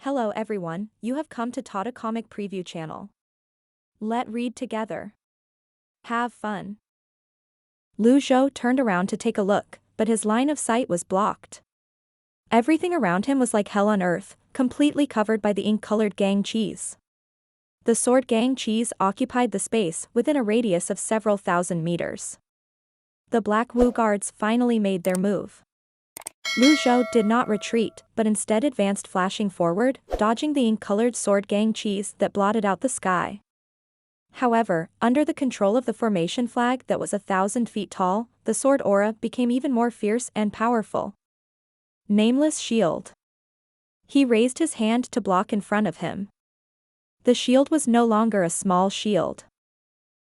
Hello everyone, you have come to Tata Comic Preview channel. Let read together. Have fun. Zhou turned around to take a look, but his line of sight was blocked. Everything around him was like hell on earth, completely covered by the ink-colored gang cheese. The sword gang cheese occupied the space within a radius of several thousand meters. The Black Wu guards finally made their move. Zhou did not retreat, but instead advanced, flashing forward, dodging the ink-colored sword gang cheese that blotted out the sky. However, under the control of the formation flag that was 1,000 feet tall, the sword aura became even more fierce and powerful. Nameless shield. He raised his hand to block in front of him. The shield was no longer a small shield.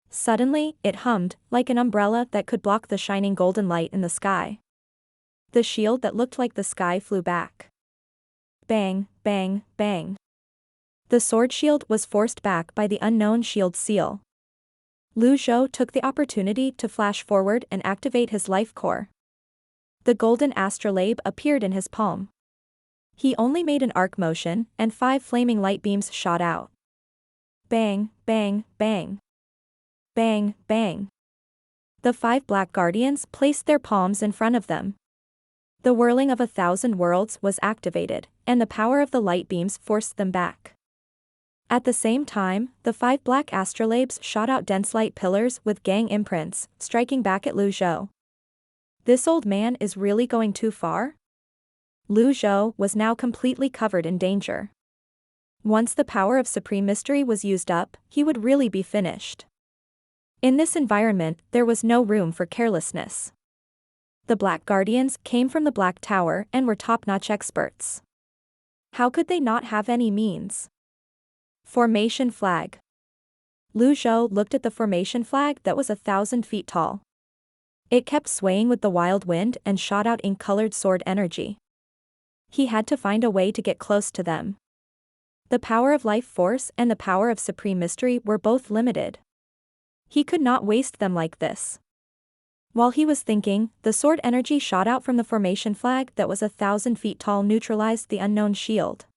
Suddenly, it hummed, like an umbrella that could block the shining golden light in the sky. The shield that looked like the sky flew back. Bang, bang, bang. The sword shield was forced back by the unknown shield seal. Zhou took the opportunity to flash forward and activate his life core. The golden astrolabe appeared in his palm. He only made an arc motion, and 5 flaming light beams shot out. Bang, bang, bang. Bang, bang. The 5 black guardians placed their palms in front of them. The whirling of 1,000 worlds was activated, and the power of the light beams forced them back. At the same time, the 5 black astrolabes shot out dense light pillars with gang imprints, striking back at Zhou. This old man is really going too far? Zhou was now completely covered in danger. Once the power of Supreme Mystery was used up, he would really be finished. In this environment, there was no room for carelessness. The Black Guardians came from the Black Tower and were top-notch experts. How could they not have any means? Formation flag. Zhou looked at the formation flag that was 1,000 feet tall. It kept swaying with the wild wind and shot out ink-colored sword energy. He had to find a way to get close to them. The power of life force and the power of supreme mystery were both limited. He could not waste them like this. While he was thinking, the sword energy shot out from the formation flag that was 1,000 feet tall neutralized the unknown shield.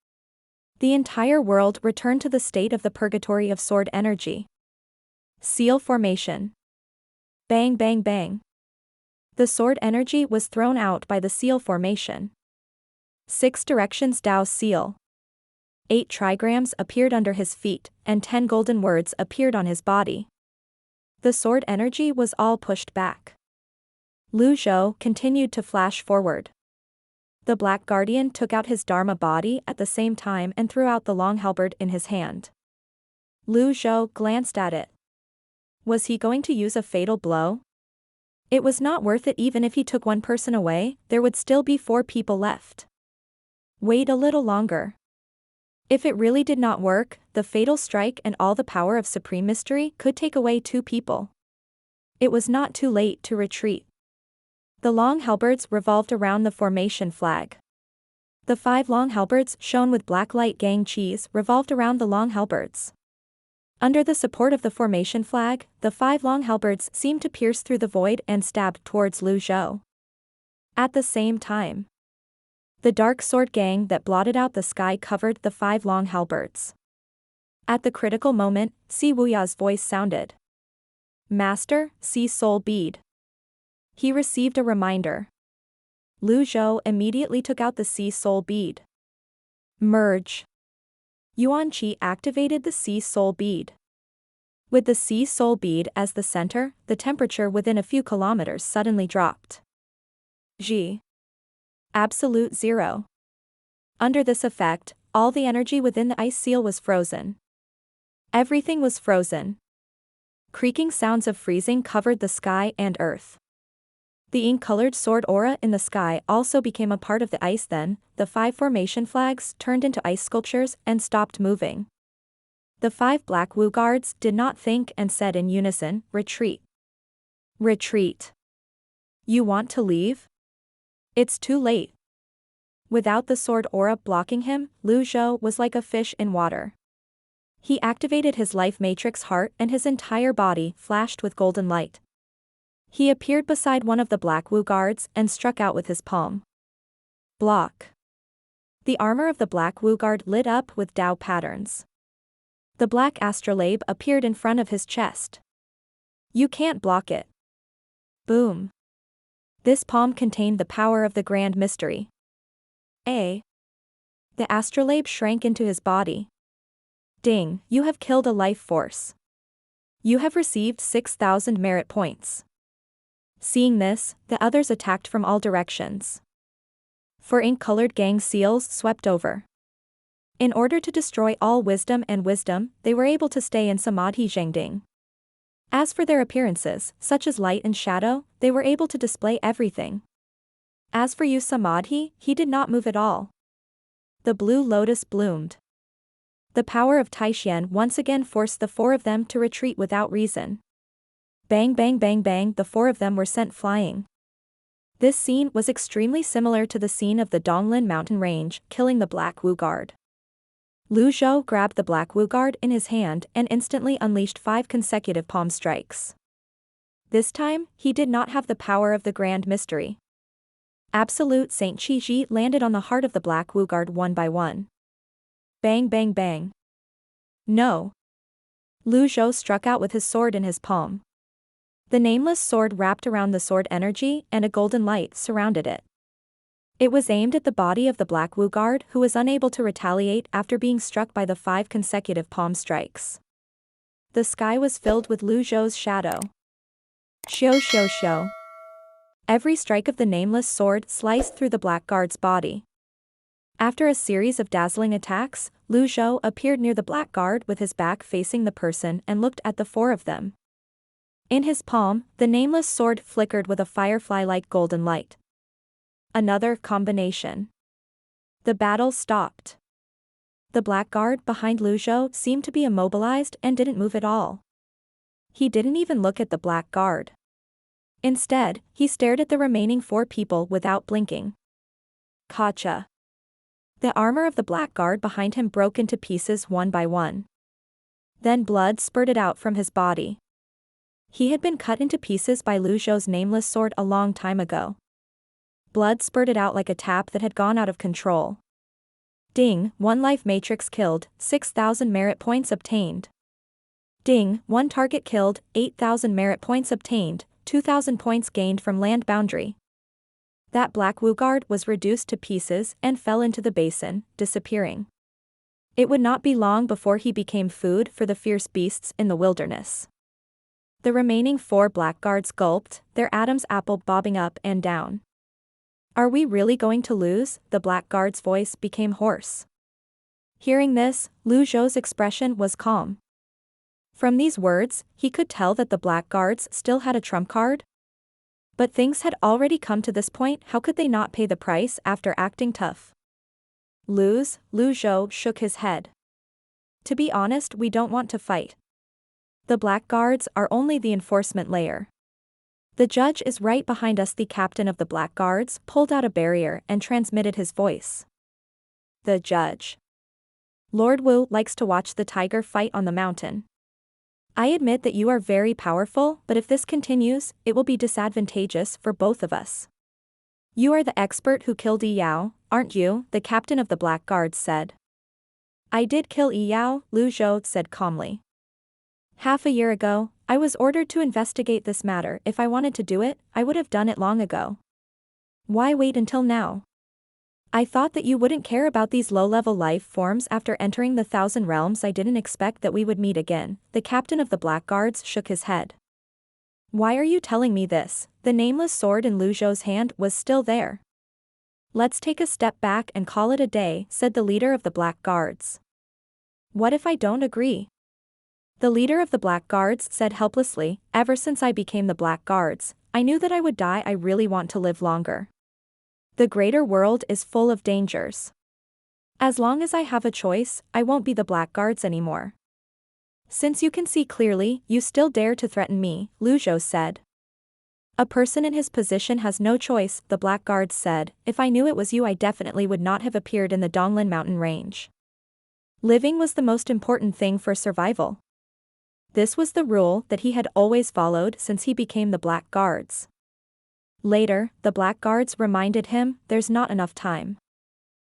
The entire world returned to the state of the purgatory of sword energy. Seal formation. Bang, bang, bang. The sword energy was thrown out by the seal formation. 6 directions Dao seal. 8 trigrams appeared under his feet, and 10 golden words appeared on his body. The sword energy was all pushed back. Zhou continued to flash forward. The Black Guardian took out his Dharma body at the same time and threw out the long halberd in his hand. Zhou glanced at it. Was he going to use a fatal blow? It was not worth it. Even if he took one person away, there would still be 4 people left. Wait a little longer. If it really did not work, the fatal strike and all the power of supreme mystery could take away 2 people. It was not too late to retreat. The long halberds revolved around the formation flag. The 5 long halberds shone with black light gang cheese revolved around the long halberds. Under the support of the formation flag, the 5 long halberds seemed to pierce through the void and stabbed towards Zhou. At the same time, the dark sword gang that blotted out the sky covered the 5 long halberds. At the critical moment, see Wuya's voice sounded. Master, see soul bead. He received a reminder. Zhou immediately took out the Sea Soul bead. Merge. Yuan'er activated the Sea Soul bead. With the Sea Soul bead as the center, the temperature within a few kilometers suddenly dropped. G. Absolute 0. Under this effect, all the energy within the ice seal was frozen. Everything was frozen. Creaking sounds of freezing covered the sky and earth. The ink-colored sword aura in the sky also became a part of the ice. Then, the 5 formation flags turned into ice sculptures and stopped moving. The 5 Black Wu guards did not think and said in unison, retreat. Retreat. You want to leave? It's too late. Without the sword aura blocking him, Zhou was like a fish in water. He activated his life matrix heart and his entire body flashed with golden light. He appeared beside one of the Black Wu guards and struck out with his palm. Block. The armor of the Black Wu Guard lit up with Dao patterns. The black astrolabe appeared in front of his chest. You can't block it. Boom. This palm contained the power of the Grand Mystery. The astrolabe shrank into his body. Ding, you have killed a life force. You have received 6,000 merit points. Seeing this, the others attacked from all directions. Four ink-colored gang seals swept over. In order to destroy all wisdom, they were able to stay in Samadhi Zhengding. As for their appearances, such as light and shadow, they were able to display everything. As for Yu Samadhi, he did not move at all. The blue lotus bloomed. The power of Taishan once again forced the four of them to retreat without reason. Bang bang bang bang, the four of them were sent flying. This scene was extremely similar to the scene of the Donglin mountain range, killing the Black Wu Guard. Lu Zhou grabbed the Black Wu Guard in his hand and instantly unleashed 5 consecutive palm strikes. This time, he did not have the power of the Grand Mystery. Absolute Saint Chi Ji landed on the heart of the Black Wu Guard one by one. Bang bang bang. No. Lu Zhou struck out with his sword in his palm. The nameless sword wrapped around the sword energy and a golden light surrounded it. It was aimed at the body of the Black Wu Guard, who was unable to retaliate after being struck by the 5 consecutive palm strikes. The sky was filled with Lu Zhou's shadow. Xiao xiao xiao. Every strike of the nameless sword sliced through the Black Guard's body. After a series of dazzling attacks, Lu Zhou appeared near the Black Guard with his back facing the person and looked at the 4 of them. In his palm, the nameless sword flickered with a firefly-like golden light. Another combination. The battle stopped. The Black Guard behind Lu Zhou seemed to be immobilized and didn't move at all. He didn't even look at the Black Guard. Instead, he stared at the remaining 4 people without blinking. Gotcha. The armor of the Black Guard behind him broke into pieces one by one. Then blood spurted out from his body. He had been cut into pieces by Lu Zhou's nameless sword a long time ago. Blood spurted out like a tap that had gone out of control. Ding, 1 life matrix killed, 6,000 merit points obtained. Ding, 1 target killed, 8,000 merit points obtained, 2,000 points gained from land boundary. That Black Wu Guard was reduced to pieces and fell into the basin, disappearing. It would not be long before he became food for the fierce beasts in the wilderness. The remaining 4 Black Guards gulped, their Adam's apple bobbing up and down. Are we really going to lose? The Black Guard's voice became hoarse. Hearing this, Lu Zhou's expression was calm. From these words, he could tell that the Black Guards still had a trump card. But things had already come to this point, how could they not pay the price after acting tough? Lose? Lu Zhou shook his head. To be honest, we don't want to fight. The Black Guards are only the enforcement layer. The judge is right behind us. The captain of the Black Guards pulled out a barrier and transmitted his voice. The judge. Lord Wu likes to watch the tiger fight on the mountain. I admit that you are very powerful, but if this continues, it will be disadvantageous for both of us. You are the expert who killed Yi Yao, aren't you? The captain of the Black Guards said. I did kill Yi Yao, Lu Zhou said calmly. Half a year ago, I was ordered to investigate this matter. If I wanted to do it, I would have done it long ago. Why wait until now? I thought that you wouldn't care about these low-level life forms after entering the 1,000 realms. I didn't expect that we would meet again. The captain of the Black Guards shook his head. Why are you telling me this? The nameless sword in Lu Zhou's hand was still there. Let's take a step back and call it a day, said the leader of the Black Guards. What if I don't agree? The leader of the Black Guards said helplessly, ever since I became the Black Guards, I knew that I would die. I really want to live longer. The greater world is full of dangers. As long as I have a choice, I won't be the Black Guards anymore. Since you can see clearly, you still dare to threaten me, Lu Zhou said. A person in his position has no choice, the Black Guards said. If I knew it was you, I definitely would not have appeared in the Donglin mountain range. Living was the most important thing for survival. This was the rule that he had always followed since he became the Black Guards. Later, the Black Guards reminded him, there's not enough time.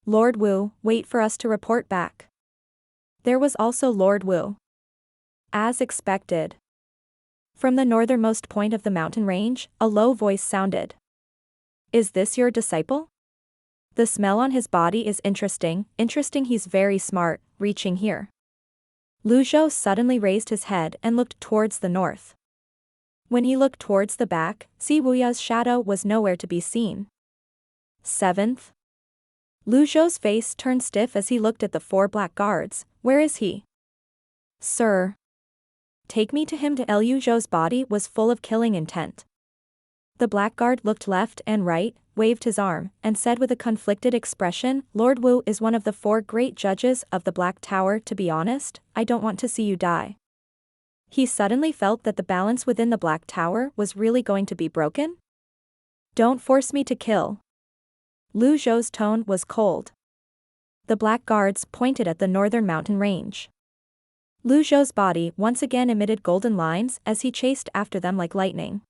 Lord Wu, wait for us to report back. There was also Lord Wu. As expected. From the northernmost point of the mountain range, a low voice sounded. Is this your disciple? The smell on his body is interesting, he's very smart, reaching here. Zhou suddenly raised his head and looked towards the north. When he looked towards the back, Wuya's shadow was nowhere to be seen. 7th. Zhou's face turned stiff as he looked at the 4 black guards. Where is he? Sir. Take me to him. Zhou's body was full of killing intent. The black guard looked left and right, waved his arm, and said with a conflicted expression, Lord Wu is one of the 4 great judges of the Black Tower. To be honest, I don't want to see you die. He suddenly felt that the balance within the Black Tower was really going to be broken. Don't force me to kill. Zhou's tone was cold. The black guards pointed at the northern mountain range. Zhou's body once again emitted golden lines as he chased after them like lightning.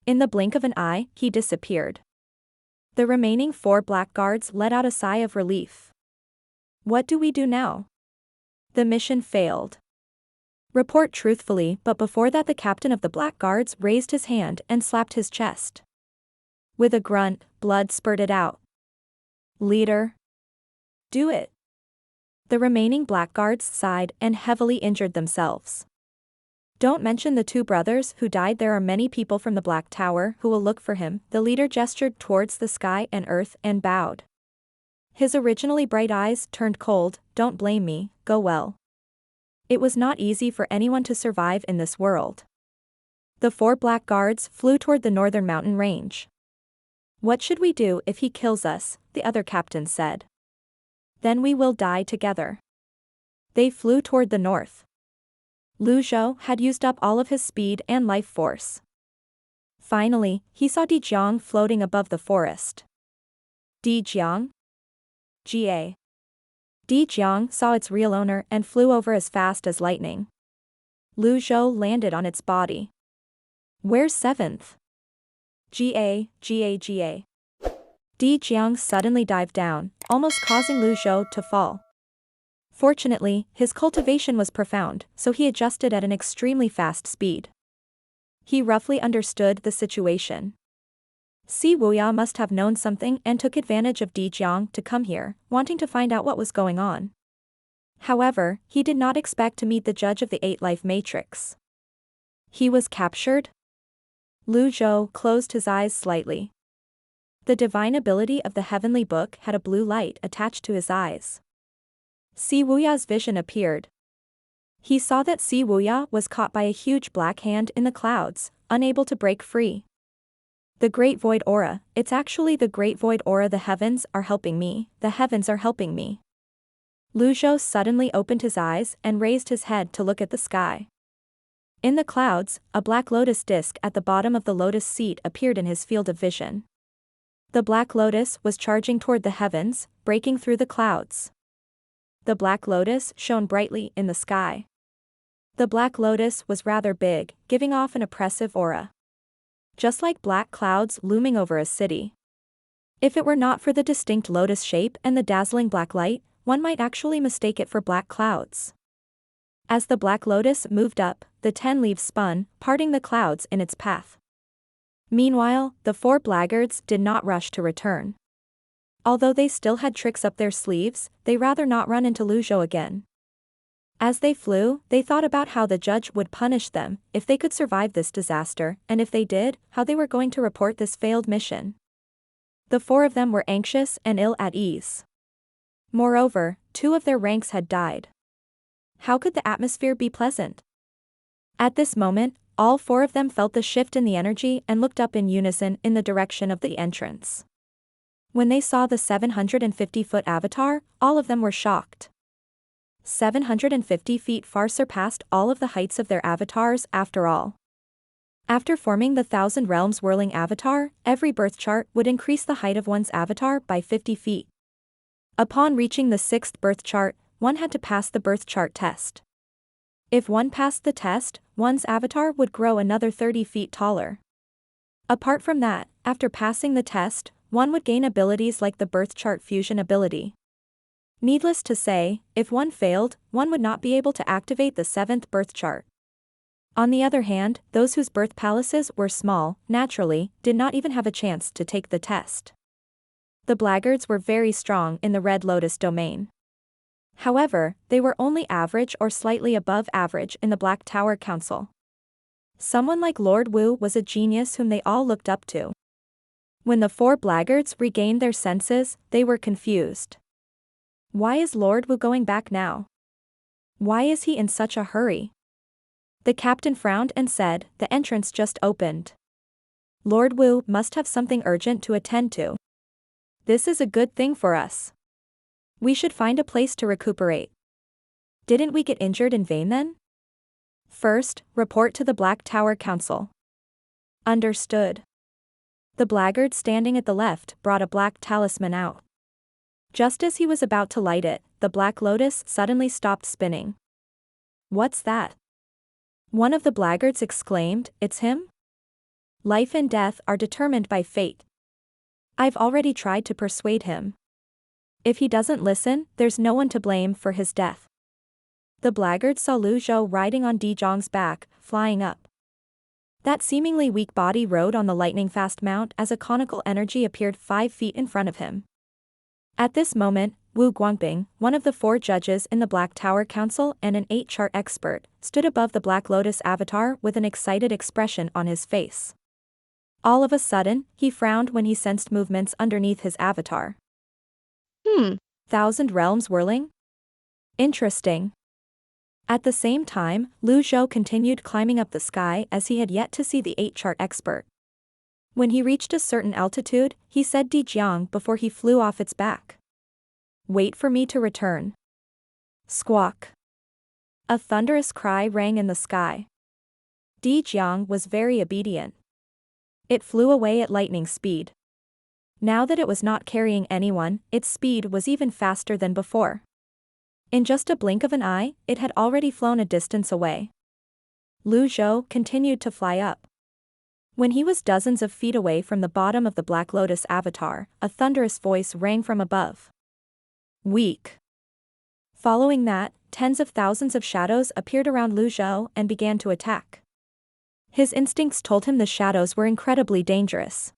In the blink of an eye, he disappeared. The remaining 4 black guards let out a sigh of relief. What do we do now? The mission failed. Report truthfully, but before that the captain of the black guards raised his hand and slapped his chest. With a grunt, blood spurted out. Leader. Do it. The remaining black guards sighed and heavily injured themselves. Don't mention the 2 brothers who died. There are many people from the Black Tower who will look for him. The leader gestured towards the sky and earth and bowed. His originally bright eyes turned cold. Don't blame me, go well. It was not easy for anyone to survive in this world. The 4 black guards flew toward the northern mountain range. What should we do if he kills us? The other captain said. Then we will die together. They flew toward the north. Zhou had used up all of his speed and life force. Finally, he saw Jiang floating above the forest. Jiang? Ga. Jiang saw its real owner and flew over as fast as lightning. Zhou landed on its body. Where's 7th? Ga. Jiang suddenly dived down, almost causing Zhou to fall. Fortunately, his cultivation was profound, so he adjusted at an extremely fast speed. He roughly understood the situation. Wuya must have known something and took advantage of Jiang to come here, wanting to find out what was going on. However, he did not expect to meet the judge of the 8-life matrix. He was captured? Zhou closed his eyes slightly. The divine ability of the heavenly book had a blue light attached to his eyes. Wuya's vision appeared. He saw that Wuya was caught by a huge black hand in the clouds, unable to break free. The Great Void Aura, it's actually the Great Void Aura. The heavens are helping me, the heavens are helping me. Zhou suddenly opened his eyes and raised his head to look at the sky. In the clouds, a black lotus disc at the bottom of the lotus seat appeared in his field of vision. The black lotus was charging toward the heavens, breaking through the clouds. The black lotus shone brightly in the sky. The black lotus was rather big, giving off an oppressive aura. Just like black clouds looming over a city. If it were not for the distinct lotus shape and the dazzling black light, one might actually mistake it for black clouds. As the black lotus moved up, the 10 leaves spun, parting the clouds in its path. Meanwhile, the 4 blackguards did not rush to return. Although they still had tricks up their sleeves, they rather not run into Zhou again. As they flew, they thought about how the judge would punish them if they could survive this disaster, and if they did, how they were going to report this failed mission. The 4 of them were anxious and ill at ease. Moreover, 2 of their ranks had died. How could the atmosphere be pleasant? At this moment, all 4 of them felt the shift in the energy and looked up in unison in the direction of the entrance. When they saw the 750-foot avatar, all of them were shocked. 750 feet far surpassed all of the heights of their avatars after all. After forming the 1,000 Realms whirling avatar, every birth chart would increase the height of one's avatar by 50 feet. Upon reaching the 6th birth chart, one had to pass the birth chart test. If one passed the test, one's avatar would grow another 30 feet taller. Apart from that, after passing the test, one would gain abilities like the birth chart fusion ability. Needless to say, if one failed, one would not be able to activate the 7th birth chart. On the other hand, those whose birth palaces were small, naturally, did not even have a chance to take the test. The blackguards were very strong in the Red Lotus domain. However, they were only average or slightly above average in the Black Tower Council. Someone like Lord Wu was a genius whom they all looked up to. When the 4 blackguards regained their senses, they were confused. Why is Lord Wu going back now? Why is he in such a hurry? The captain frowned and said, "The entrance just opened. Lord Wu must have something urgent to attend to. This is a good thing for us. We should find a place to recuperate. Didn't we get injured in vain then? First, report to the Black Tower Council." Understood. The blackguard standing at the left brought a black talisman out. Just as he was about to light it, the Black Lotus suddenly stopped spinning. "What's that?" One of the blackguards exclaimed, "It's him? Life and death are determined by fate. I've already tried to persuade him. If he doesn't listen, there's no one to blame for his death." The blackguard saw Zhou riding on Zhong's back, flying up. That seemingly weak body rode on the lightning-fast mount as a conical energy appeared 5 feet in front of him. At this moment, Wu Guangping, one of the 4 judges in the Black Tower Council and an 8-chart expert, stood above the Black Lotus avatar with an excited expression on his face. All of a sudden, he frowned when he sensed movements underneath his avatar. 1,000 realms whirling? Interesting. At the same time, Zhou continued climbing up the sky as he had yet to see the 8-chart expert. When he reached a certain altitude, he said Jiang before he flew off its back. "Wait for me to return." Squawk. A thunderous cry rang in the sky. Jiang was very obedient. It flew away at lightning speed. Now that it was not carrying anyone, its speed was even faster than before. In just a blink of an eye, it had already flown a distance away. Zhou continued to fly up. When he was dozens of feet away from the bottom of the Black Lotus avatar, a thunderous voice rang from above. "Weak." Following that, tens of thousands of shadows appeared around Zhou and began to attack. His instincts told him the shadows were incredibly dangerous.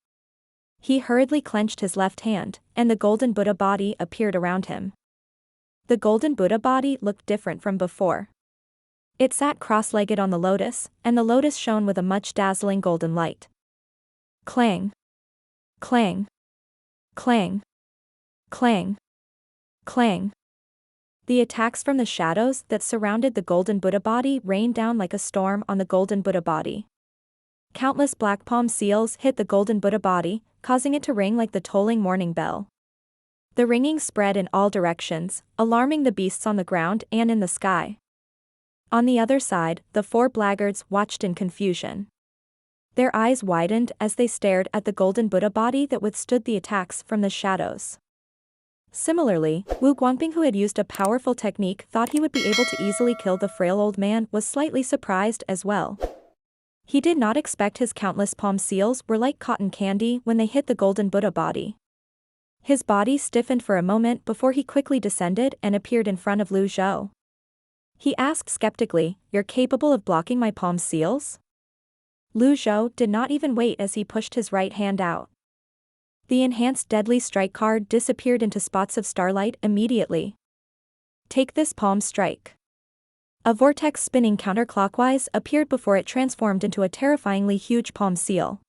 He hurriedly clenched his left hand, and the golden Buddha body appeared around him. The golden Buddha body looked different from before. It sat cross-legged on the lotus, and the lotus shone with a much dazzling golden light. Clang. Clang. Clang. Clang. Clang. The attacks from the shadows that surrounded the golden Buddha body rained down like a storm on the golden Buddha body. Countless black palm seals hit the golden Buddha body, causing it to ring like the tolling morning bell. The ringing spread in all directions, alarming the beasts on the ground and in the sky. On the other side, the 4 blackguards watched in confusion. Their eyes widened as they stared at the golden Buddha body that withstood the attacks from the shadows. Similarly, Wu Guangping, who had used a powerful technique, thought he would be able to easily kill the frail old man, was slightly surprised as well. He did not expect his countless palm seals were like cotton candy when they hit the golden Buddha body. His body stiffened for a moment before he quickly descended and appeared in front of Zhou. He asked skeptically, "You're capable of blocking my palm seals?" Zhou did not even wait as he pushed his right hand out. The enhanced deadly strike card disappeared into spots of starlight immediately. "Take this palm strike." A vortex spinning counterclockwise appeared before it transformed into a terrifyingly huge palm seal.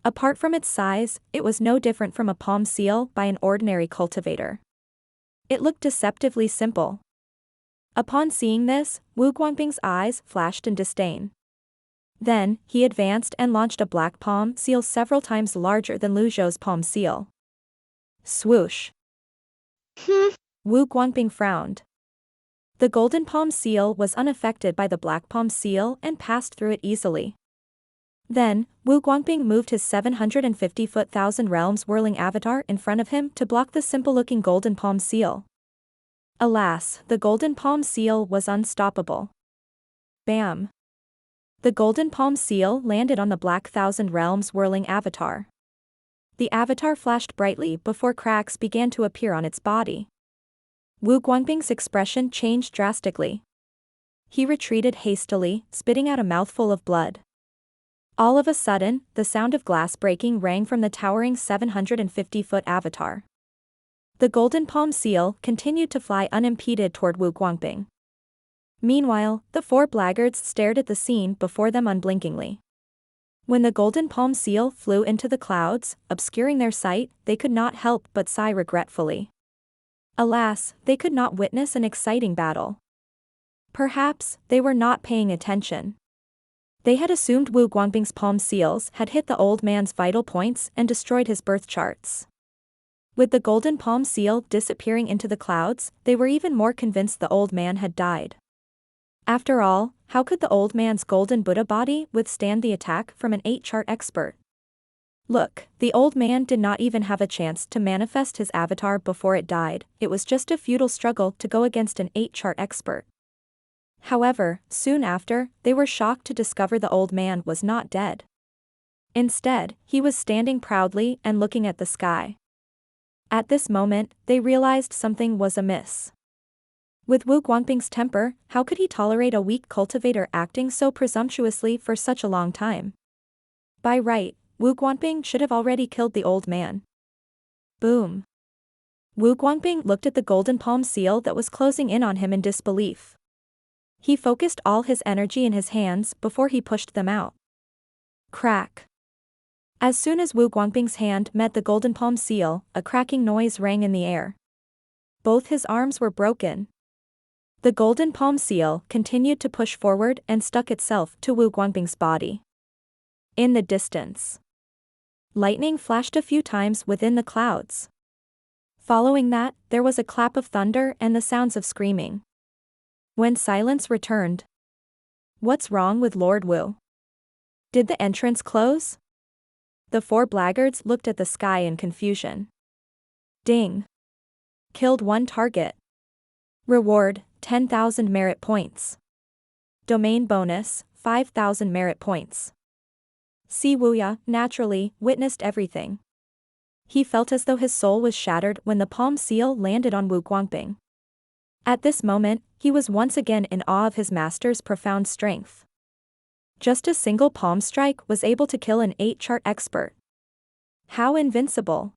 Apart from its size, it was no different from a palm seal by an ordinary cultivator. It looked deceptively simple. Upon seeing this, Wu Guangping's eyes flashed in disdain. Then, he advanced and launched a black palm seal several times larger than Zhou's palm seal. Swoosh. Wu Guangping frowned. The golden palm seal was unaffected by the black palm seal and passed through it easily. Then, Wu Guangping moved his 750-foot thousand realms whirling avatar in front of him to block the simple-looking golden palm seal. Alas, the golden palm seal was unstoppable. Bam! The golden palm seal landed on the black thousand realms whirling avatar. The avatar flashed brightly before cracks began to appear on its body. Wu Guangbing's expression changed drastically. He retreated hastily, spitting out a mouthful of blood. All of a sudden, the sound of glass breaking rang from the towering 750-foot avatar. The golden palm seal continued to fly unimpeded toward Wu Guangbing. Meanwhile, the four blackguards stared at the scene before them unblinkingly. When the golden palm seal flew into the clouds, obscuring their sight, they could not help but sigh regretfully. Alas, they could not witness an exciting battle. Perhaps, they were not paying attention. They had assumed Wu Guangbing's palm seals had hit the old man's vital points and destroyed his birth charts. With the golden palm seal disappearing into the clouds, they were even more convinced the old man had died. After all, how could the old man's golden Buddha body withstand the attack from an 8-chart expert? Look, the old man did not even have a chance to manifest his avatar before it died, it was just a futile struggle to go against an 8-chart expert. However, soon after, they were shocked to discover the old man was not dead. Instead, he was standing proudly and looking at the sky. At this moment, they realized something was amiss. With Wu Guangbing's temper, how could he tolerate a weak cultivator acting so presumptuously for such a long time? By right, Wu Guangbing should have already killed the old man. Boom. Wu Guangbing looked at the golden palm seal that was closing in on him in disbelief. He focused all his energy in his hands before he pushed them out. Crack. As soon as Wu Guangbing's hand met the golden palm seal, a cracking noise rang in the air. Both his arms were broken. The golden palm seal continued to push forward and stuck itself to Wu Guangbing's body. In the distance, lightning flashed a few times within the clouds. Following that, there was a clap of thunder and the sounds of screaming. When silence returned. What's wrong with Lord Wu? Did the entrance close? The four blackguards looked at the sky in confusion. Ding. Killed one target. Reward, 10,000 merit points. Domain bonus, 5,000 merit points. See Wuya, naturally, witnessed everything. He felt as though his soul was shattered when the palm seal landed on Wu Guangbing. At this moment, he was once again in awe of his master's profound strength. Just a single palm strike was able to kill an 8-chart expert. How invincible!